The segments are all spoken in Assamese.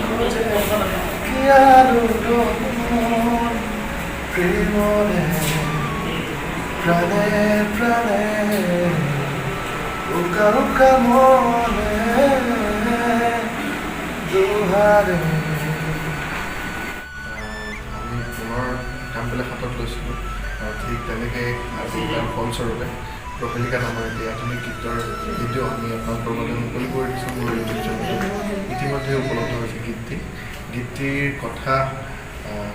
খোঁজে কিয়ানো প্ৰেমৰে প্ৰাণে প্ৰাণে উকা উকা মনে দুহাৰে আমি পুনৰ কামবিলাক হাতত লৈছিলোঁ ঠিক তেনেকৈ আজি তাৰ ফলস্বৰূপে প্ৰহেলিকা নামৰ এটি আধুনিক গীতৰ ভিডিঅ' আমি আপোনালোকৰ বাবে মুকলি কৰি দিছোঁ মোৰ ইউটিউব চেনেলত ইতিমধ্যে উপলব্ধ হৈছে গীতটিৰ কথা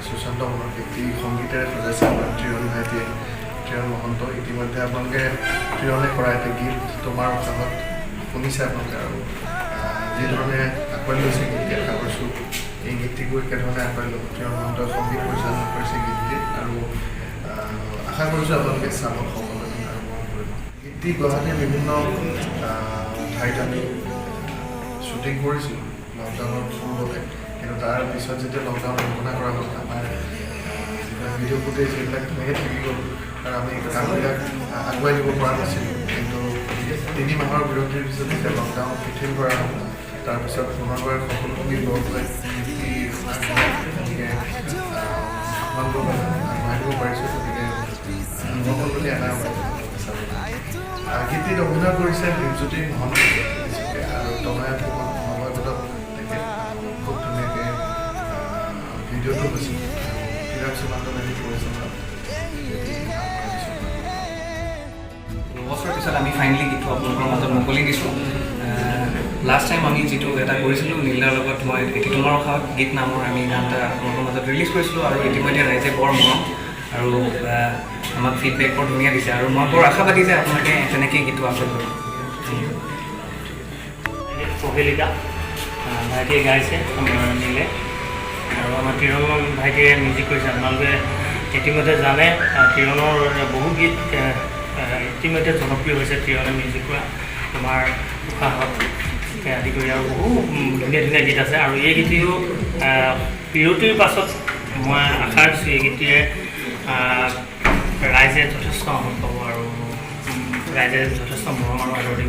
সুশান্ত মনৰ গীতটি সংগীতেৰে সজাইছে আমাৰ ত্ৰিয়ন ভাইটিয়ে ত্ৰিয়ন মহন্ত ইতিমধ্যে আপোনালোকে ত্ৰিয়নে কৰা এটা গীত তোমাৰ উৎসাহত শুনিছে আপোনালোকে আৰু যিধৰণে আঁকোৱালি লৈছে গীতটি আশা কৰিছোঁ এই গীতটিকো একেধৰণে আঁকোৱালি ল'ব ত্ৰিয়ন মহন্তই সংগীত পৰিচালনা কৰিছে গীতটিত আৰু আশা কৰিছোঁ আপোনালোকে চাব সকলোৱে আৰু মন কৰিব গীতটি গুৱাহাটীৰ বিভিন্ন ঠাইত আমি শ্বুটিং কৰিছিলোঁ লকডাউনৰ পূৰ্বতে কিন্তু তাৰ পিছত যেতিয়া লকডাউন ঘোষণা কৰা হ'ল আমাৰ যিবিলাক ভিডিঅ' ফুটেজ সেইবিলাক তেনেকৈ থাকি গ'ল আৰু আমি কামবিলাক আগুৱাই দিব পৰা নাছিলোঁ কিন্তু 3 মাহৰ বিৰতিৰ পিছত যেতিয়া লকডাউন শিথিল কৰা হ'ল তাৰপিছত পুনৰবাৰ সকলোখিনি লগ হৈ তেনেকৈ আপোনালোকৰ আগবঢ়াই দিব পাৰিছোঁ গতিকে সকলো বুলি এটা গীতটিত অভিনয় কৰিছে দীপজ্যোতি মহন্ত আৰু তনয়া ফুকন নৱগত তেখেত খুব ধুনীয়াকৈ ভিডিঅ'টো হৈছিল কিতাপ সুমান্ত মেধি পৰিচালনা বছৰৰ পিছত আমি ফাইনেলি গীতটো আপোনালোকৰ মাজত মুকলি দিছোঁ লাষ্ট টাইম আমি যিটো এটা কৰিছিলোঁ নীলাৰ লগত মই এটি তোমাৰ উৎসাহত গীত নামৰ আমি গান এটা আপোনালোকৰ মাজত ৰিলিজ কৰিছিলোঁ আৰু ইতিমধ্যে ৰাইজে বৰ মৰম আৰু আমাক ফিডবেক বৰ ধুনীয়া দিছে আৰু মই বৰ আশাবাদী যে আপোনালোকে তেনেকেই গীতটো আপলোড কৰিব প্ৰহেলিকা ভাইটিয়ে গাইছে আমাৰ নীলে আৰু আমাৰ ত্ৰিয়ন ভাইটিয়ে মিউজিক কৰিছে আপোনালোকে ইতিমধ্যে জানে ত্ৰিয়নৰ বহু গীত ইতিমধ্যে জনপ্ৰিয় হৈছে ত্ৰিয়নে মিউজিক কৰা তোমাৰ উৎসাহত আদি কৰি আৰু বহু ধুনীয়া ধুনীয়া গীত আছে আৰু এই গীতটিও বিৰতিৰ পাছত মই আশা ৰাখিছোঁ এই গীতটিৰে ৰাইজে যথেষ্ট আনন্দ পাব আৰু ৰাইজে যথেষ্ট মৰম আৰু আদৰি